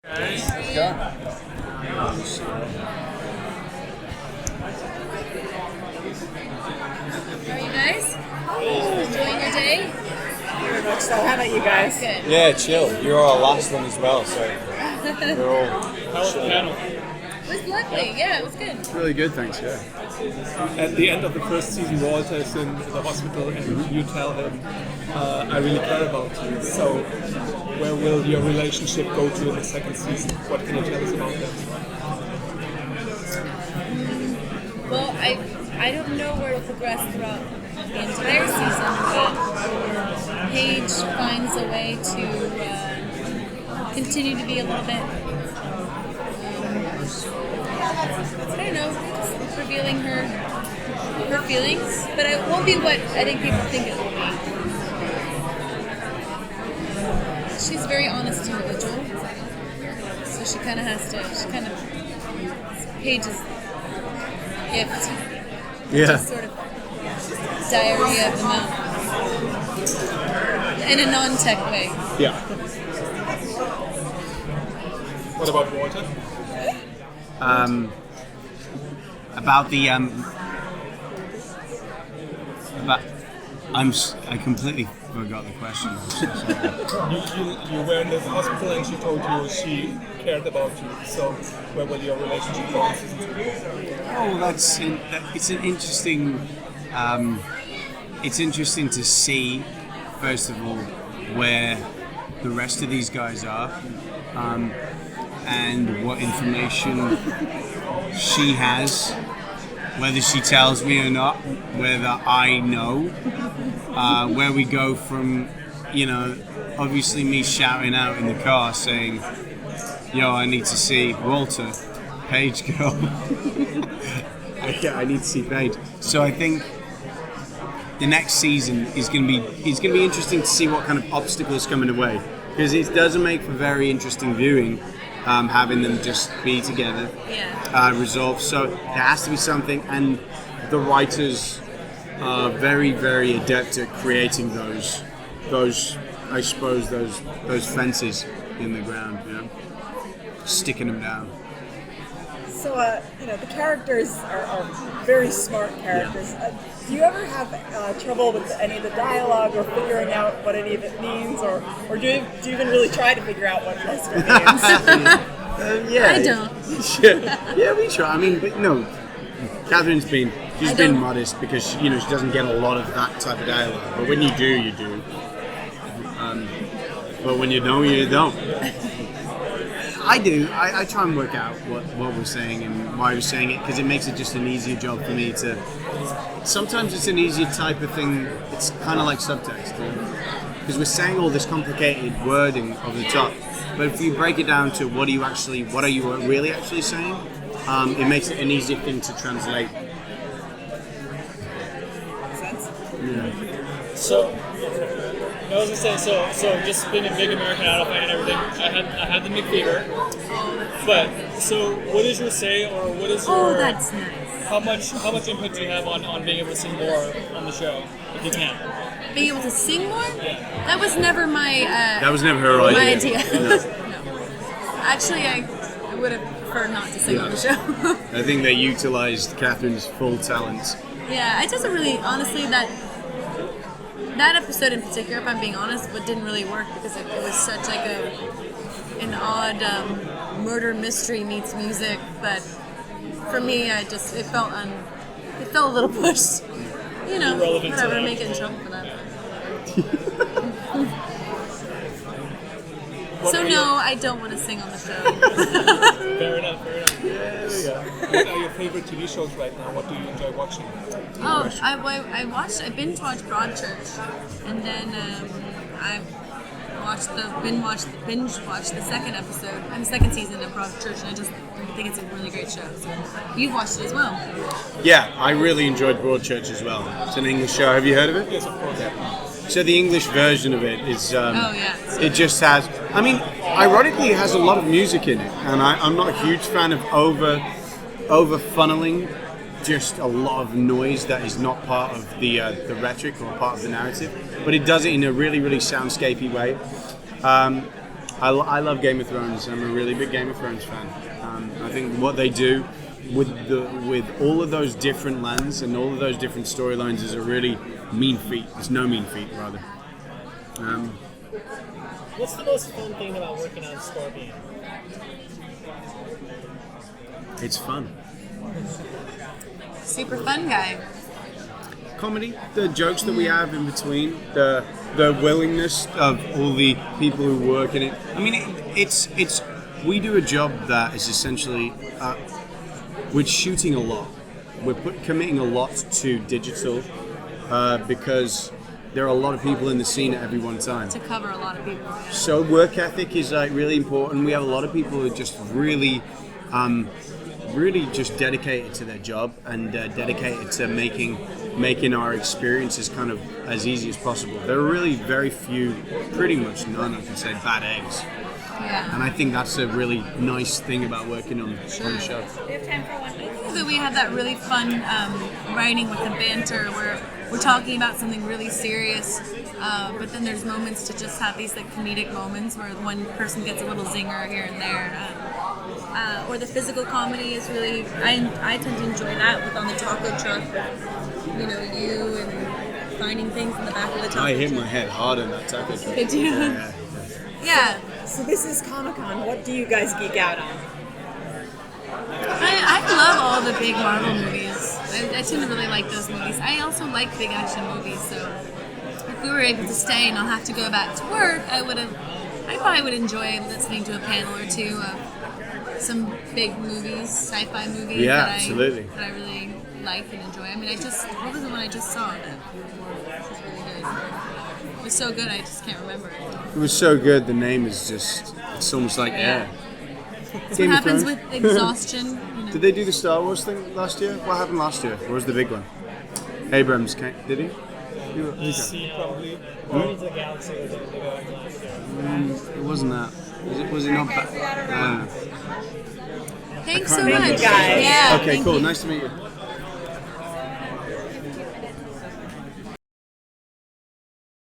Let's go. How are you guys? Enjoying your day? Very much so. How about you guys? Good. Yeah, chill. You're our last one as well, so we're all. How was the panel? It was lovely. Yeah, it was good. Really good, thanks. Yeah. At the end of the first season, Walter is in the hospital and you tell him, I really care about you. So where will your relationship go to in the second season? What can you tell us about that? Well, I don't know where it'll progress throughout the entire season, but Paige finds a way to continue to be a little bit, I don't know, just revealing her feelings, but it won't be what I think people think it will be. She's a very honest individual, so she kind of has to, Paige's gift. Yeah. Sort of diarrhea of the mouth. In a non-tech way. Yeah. What about Walter? About the I completely forgot the question. You were in the hospital and she told you she cared about you. So where will your relationship go in season 2? It's an interesting. It's interesting to see, first of all, where the rest of these guys are, and what information she has, whether she tells me or not, whether I know, where we go from, obviously me shouting out in the car saying, yo, I need to see Walter, Paige girl. I need to see Paige. So I think the next season is going to be interesting to see what kind of obstacles come in the way, because it doesn't make for very interesting viewing, having them just be together, resolved. So there has to be something, and the writers are very, very adept at creating those I suppose those fences in the ground, sticking them down. So, the characters are very smart characters. Yeah. Do you ever have trouble with any of the dialogue or figuring out what any of it means, or do you even really try to figure out what most of it means? Yeah. I don't. Yeah, we try. I mean, but no, Katharine's been modest because she doesn't get a lot of that type of dialogue. But when you do, you do. But when you don't, you don't. I do. I try and work out what we're saying and why we're saying it, because it makes it just an easier job for me to. Sometimes it's an easier type of thing. It's kind of like subtext, because we're saying all this complicated wording over the top. But if you break it down to what are you really actually saying, it makes it an easier thing to translate. Makes sense? Yeah. So I was gonna say, so just being a big American Idol fan and everything, I had the McPhee. But so what is your say, or what is your? Oh, that's nice. How much input do you have on being able to sing more on the show, if you can? Being able to sing more? That was never my. That was never her my idea. idea. No. Actually, I would have preferred not to sing on the show. I think they utilised Katharine's full talent. Yeah, it doesn't really, honestly, that episode in particular, if I'm being honest, but didn't really work because it was such like an odd murder mystery meets music that for me, it felt a little pushed. Irrelevant Whatever, to make it in trouble for that. So no, I don't want to sing on the show. Fair enough. What are your favorite TV shows right now? What do you enjoy watching? Oh, I binge watched Broadchurch, and then I binge watched the second episode and the second season of Broadchurch, and I just think it's a really great show. So you've watched it as well. Yeah, I really enjoyed Broadchurch as well. It's an English show. Have you heard of it? Yes, of course. Yeah. So the English version of it is. It just has. I mean, ironically, it has a lot of music in it, and I'm not a huge fan of over funneling just a lot of noise that is not part of the rhetoric or part of the narrative, but it does it in a really, really soundscapey way. I love Game of Thrones. I'm a really big Game of Thrones fan. I think what they do with all of those different lands and all of those different storylines is a really mean feat. It's no mean feat, rather. What's the most fun thing about working on Scorpion? It's fun. Super fun guy. Comedy, the jokes that we have in between, the willingness of all the people who work in it. I mean, it's we do a job that is essentially we're shooting a lot. We're committing a lot to digital because there are a lot of people in the scene at every one time. To cover a lot of people. Yeah. So work ethic is like really important. We have a lot of people who are just really just dedicated to their job and dedicated to making our experiences kind of as easy as possible. There are really very few, pretty much none, I can say, bad eggs. Yeah. And I think that's a really nice thing about working on the show. We have time for one. I think that we have that really fun writing with the banter where we're talking about something really serious, but then there's moments to just have these like comedic moments where one person gets a little zinger here and there. Or the physical comedy is really, I tend to enjoy that with on the taco truck, you know, you and finding things in the back of the taco truck. I hit my head hard on that taco truck. Did you? Yeah. So this is Comic-Con. What do you guys geek out on? I love all the big Marvel movies. I tend to really like those movies. I also like big action movies, so if we were able to stay and not have to go back to work, I probably would enjoy listening to a panel or two of some big movies, sci-fi movies absolutely. that I really like and enjoy. I mean, what was the one I just saw that was really good? It was so good, I just can't remember it. It was so good, the name is just, it's almost like air. That's what happens with exhaustion. You know. Did they do the Star Wars thing last year? What happened last year? What was the big one? Abrams, did he? DC probably. Guardians of the Galaxy was the big one. It wasn't that. Was it not that? Thanks so remember. much. Guys. Yeah. Okay, thank cool. you. Nice to meet you.